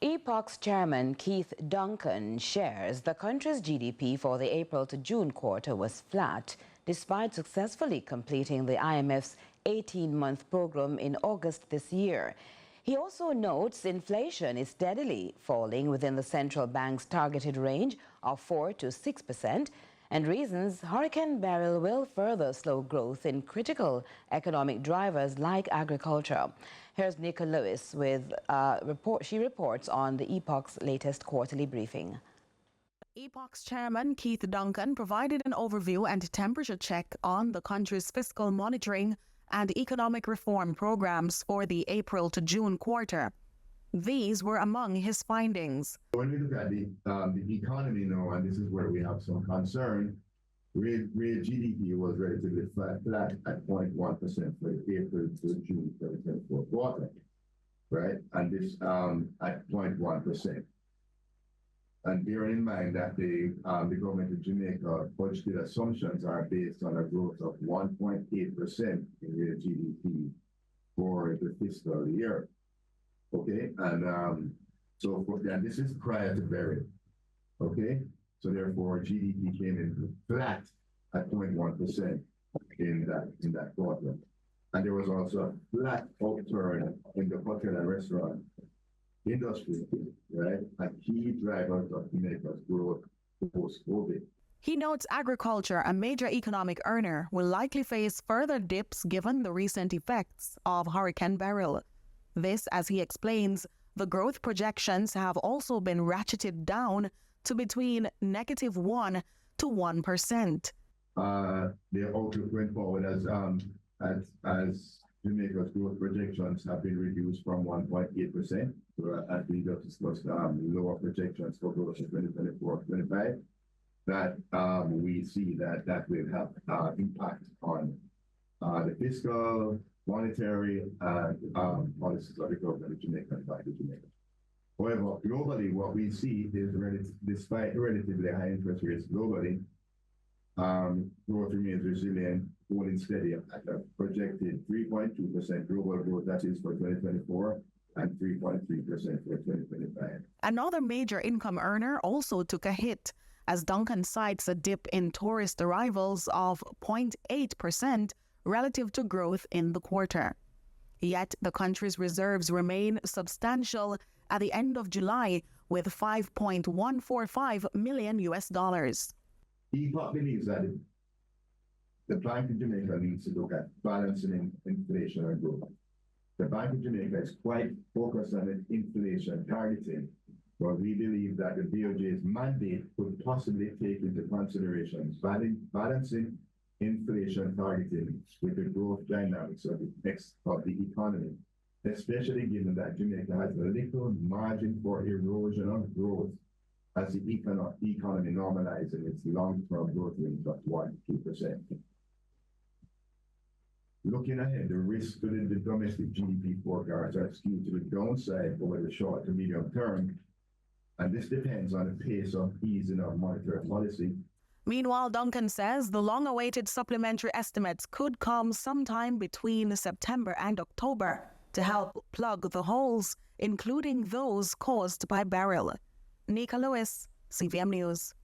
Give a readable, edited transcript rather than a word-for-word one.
EPOC's chairman Keith Duncan shares the country's GDP for the April to June quarter was flat, despite successfully completing the IMF's 18-month program in August this year. He also notes inflation is steadily falling within the central bank's targeted range of 4 to 6%, and reasons Hurricane Beryl will further slow growth in critical economic drivers like agriculture. Here's Nika Lewis with a report. She reports on the EPOC's latest quarterly briefing. EPOC's chairman Keith Duncan provided an overview and temperature check on the country's fiscal monitoring and economic reform programs for the April to June quarter. These were among his findings. When we look at the economy now, and this is where we have some concern, real GDP was relatively flat at 0.1% for the April to June 2024 quarter, right? And this at 0.1%. And bearing in mind that the government of Jamaica budgeted assumptions are based on a growth of 1.8% in real GDP for the fiscal year. Okay, and so this is prior to Beryl. Okay, so therefore GDP came in flat at 0.1% in that quarter, and there was also a flat upturn in the hotel and restaurant industry, right? A key driver of Jamaica's growth post-COVID. He notes agriculture, a major economic earner, will likely face further dips given the recent effects of Hurricane Beryl. This, as he explains, the growth projections have also been ratcheted down to between -1% to 1%. The outlook went forward as Jamaica's growth projections have been reduced from 1.8%, so as we just discussed, lower projections for growth in 2024-25, that we see that will have impact on the fiscal, monetary, and policies of the government of Jamaica and Bank of Jamaica. However, globally, what we see is despite relatively high interest rates globally, growth remains resilient, holding steady at a projected 3.2% global growth, that is for 2024, and 3.3% for 2025. Another major income earner also took a hit, as Duncan cites a dip in tourist arrivals of 0.8% relative to growth in the quarter. Yet the country's reserves remain substantial at the end of July with $5.145 million. EPOC believes that the Bank of Jamaica needs to look at balancing inflation and growth. The Bank of Jamaica is quite focused on inflation targeting, but we believe that the BOJ's mandate could possibly take into consideration balancing inflation targeting with the growth dynamics of the economy, especially given that Jamaica has a little margin for erosion of growth as the economy normalizes its long-term growth rate of 1 to 2%. Looking ahead, the risks to the domestic GDP forecasts are skewed to the downside over the short to medium term, and this depends on the pace of easing of monetary policy. Meanwhile, Duncan says the long-awaited supplementary estimates could come sometime between September and October to help plug the holes, including those caused by Beryl. Nika Lewis, CVM News.